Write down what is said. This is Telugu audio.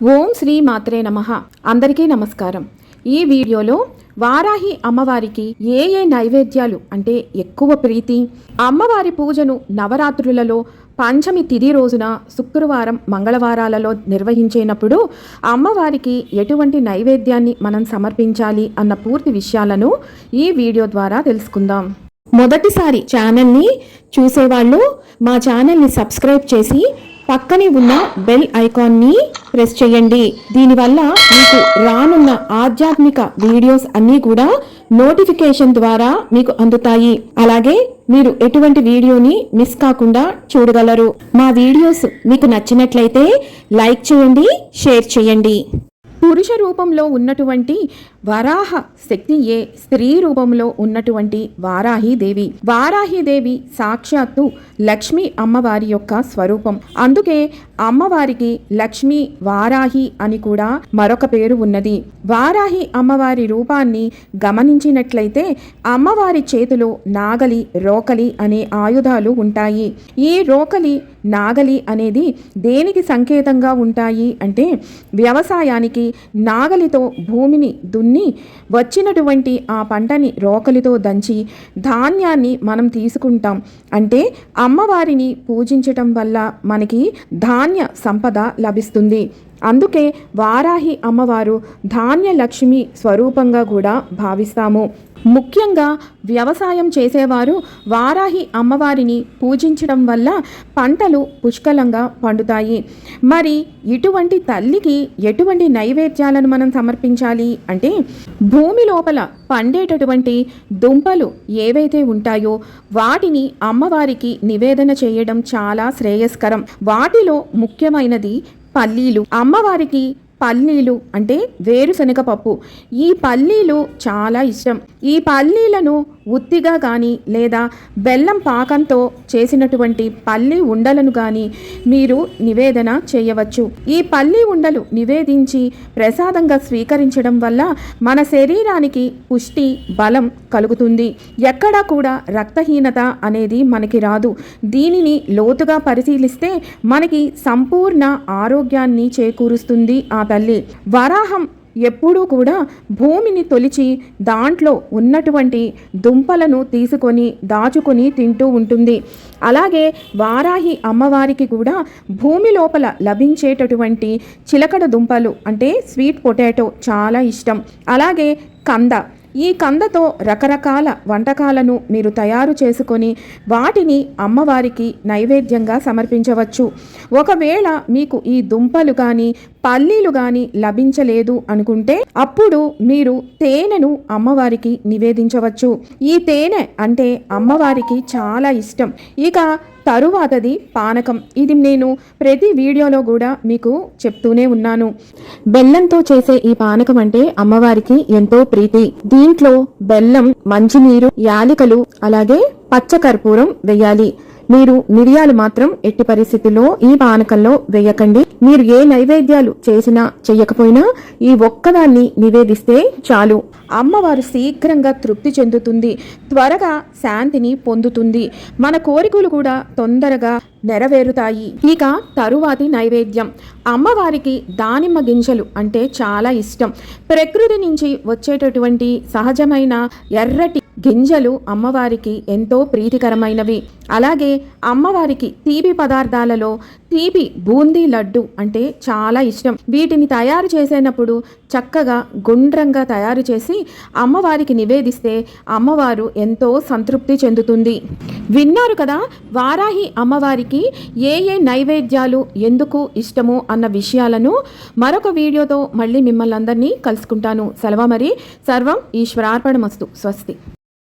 ఓం శ్రీ మాత్రే నమః. అందరికీ నమస్కారం. ఈ వీడియోలో వారాహి అమ్మవారికి ఏ నైవేద్యాలు అంటే ఎక్కువ ప్రీతి, అమ్మవారి పూజను నవరాత్రులలో పంచమి తిథి రోజున శుక్రవారం మంగళవారాలలో నిర్వహించేటప్పుడు అమ్మవారికి ఎటువంటి నైవేద్యాన్ని మనం సమర్పించాలి అన్న పూర్తి విషయాలను ఈ వీడియో ద్వారా తెలుసుకుందాం. మొదటిసారి ఛానల్ని చూసేవాళ్ళు మా ఛానల్ని సబ్స్క్రైబ్ చేసి పక్కనే ఉన్న బెల్ ఐకాన్ని ప్రెస్ చేయండి. దీనివల్ల మీకు రానున్న ఆధ్యాత్మిక వీడియోస్ అన్నీ కూడా నోటిఫికేషన్ ద్వారా మీకు అందుతాయి. అలాగే మీరు ఎటువంటి వీడియోని మిస్ కాకుండా చూడగలరు. మా వీడియోస్ మీకు నచ్చినట్లయితే లైక్ చేయండి, షేర్ చేయండి. పురుష రూపంలో ఉన్నటువంటి వరాహ శక్తియే స్త్రీ రూపంలో ఉన్నటువంటి వారాహీదేవి. వారాహీదేవి సాక్షాత్తు లక్ష్మీ అమ్మవారి యొక్క స్వరూపం. అందుకే అమ్మవారికి లక్ష్మీ వారాహి అని కూడా మరొక పేరు ఉన్నది. వారాహి అమ్మవారి రూపాన్ని గమనించినట్లయితే అమ్మవారి చేతిలో నాగలి, రోకలి అనే ఆయుధాలు ఉంటాయి. ఈ రోకలి, నాగలి అనేది దేనికి సంకేతంగా ఉంటాయి అంటే వ్యవసాయానికి నాగలితో భూమిని దున్ని వచ్చినటువంటి ఆ పంటని రోకలితో దంచి ధాన్యాన్ని మనం తీసుకుంటాం. అంటే అమ్మవారిని పూజించటం వల్ల మనకి ధాన్య సంపద లభిస్తుంది. అందుకే వారాహి అమ్మవారు ధాన్యలక్ష్మి స్వరూపంగా కూడా భావిస్తాము. ముఖ్యంగా వ్యవసాయం చేసేవారు వారాహి అమ్మవారిని పూజించడం వల్ల పంటలు పుష్కలంగా పండుతాయి. మరి ఇటువంటి తల్లికి ఎటువంటి నైవేద్యాలను మనం సమర్పించాలి అంటే భూమి లోపల పండేటటువంటి దుంపలు ఏవైతే ఉంటాయో వాటిని అమ్మవారికి నివేదన చేయడం చాలా శ్రేయస్కరం. వాటిలో ముఖ్యమైనది పల్లీలు. అమ్మవారికి పల్లీలు అంటే వేరుశనగ పప్పు, ఈ పల్లీలు చాలా ఇష్టం. ఈ పల్లీలను ఉత్తిగా కానీ లేదా బెల్లం పాకంతో చేసినటువంటి పల్లి ఉండలను కానీ మీరు నివేదన చేయవచ్చు. ఈ పల్లి ఉండలు నివేదించి ప్రసాదంగా స్వీకరించడం వల్ల మన శరీరానికి పుష్టి, బలం కలుగుతుంది. ఎక్కడా కూడా రక్తహీనత అనేది మనకి రాదు. దీనిని లోతుగా పరిశీలిస్తే మనకి సంపూర్ణ ఆరోగ్యాన్ని చేకూరుస్తుంది ఆ తల్లి. వరాహం ఎప్పుడూ కూడా భూమిని తొలిచి దాంట్లో ఉన్నటువంటి దుంపలను తీసుకొని దాచుకొని తింటూ ఉంటుంది. అలాగే వారాహి అమ్మవారికి కూడా భూమి లోపల లభించేటటువంటి చిలకడ దుంపలు అంటే స్వీట్ పొటాటో చాలా ఇష్టం. అలాగే కంద, ఈ కందతో రకరకాల వంటకాలను మీరు తయారు చేసుకొని వాటిని అమ్మవారికి నైవేద్యంగా సమర్పించవచ్చు. ఒకవేళ మీకు ఈ దుంపలు కానీ పల్లీలు కానీ లభించలేదు అనుకుంటే అప్పుడు మీరు తేనెను అమ్మవారికి నివేదించవచ్చు. ఈ తేనె అంటే అమ్మవారికి చాలా ఇష్టం. ఇక తరువాతది పానకం. ఇది నేను ప్రతి వీడియోలో కూడా మీకు చెప్తూనే ఉన్నాను. బెల్లంతో చేసే ఈ పానకం అంటే అమ్మవారికి ఎంతో ప్రీతి. దీంట్లో బెల్లం, మంచినీరు, యాలికలు అలాగే పచ్చకర్పూరం వేయాలి. మీరు మిరియాలు మాత్రం ఎట్టి పరిస్థితుల్లో ఈ పానకంలో వేయకండి. మీరు ఏ నైవేద్యాలు చేసినా చెయ్యకపోయినా ఈ ఒక్కదాన్ని నివేదిస్తే చాలు. అమ్మవారు శీఘ్రంగా తృప్తి చెందుతుంది, త్వరగా శాంతిని పొందుతుంది. మన కోరికలు కూడా తొందరగా నెరవేరుతాయి. ఇక తరువాతి నైవేద్యం. అమ్మవారికి దానిమ్మ గింజలు అంటే చాలా ఇష్టం. ప్రకృతి నుంచి వచ్చేటటువంటి సహజమైన ఎర్రటి గింజలు అమ్మవారికి ఎంతో ప్రీతికరమైనవి. అలాగే అమ్మవారికి తీపి పదార్థాలలో తీపి బూందీ లడ్డు అంటే చాలా ఇష్టం. వీటిని తయారు చేసేటప్పుడు చక్కగా గుండ్రంగా తయారు చేసి అమ్మవారికి నివేదిస్తే అమ్మవారు ఎంతో సంతృప్తి చెందుతుంది. విన్నారు కదా, వారాహి అమ్మవారికి ఏ నైవేద్యాలు ఎందుకు ఇష్టమో అన్న విషయాలను మరొక వీడియోతో మళ్ళీ మిమ్మల్ని అందరినీ కలుసుకుంటాను. సెలవు మరి. సర్వం ఈశ్వరార్పణమస్తు. స్వస్తి.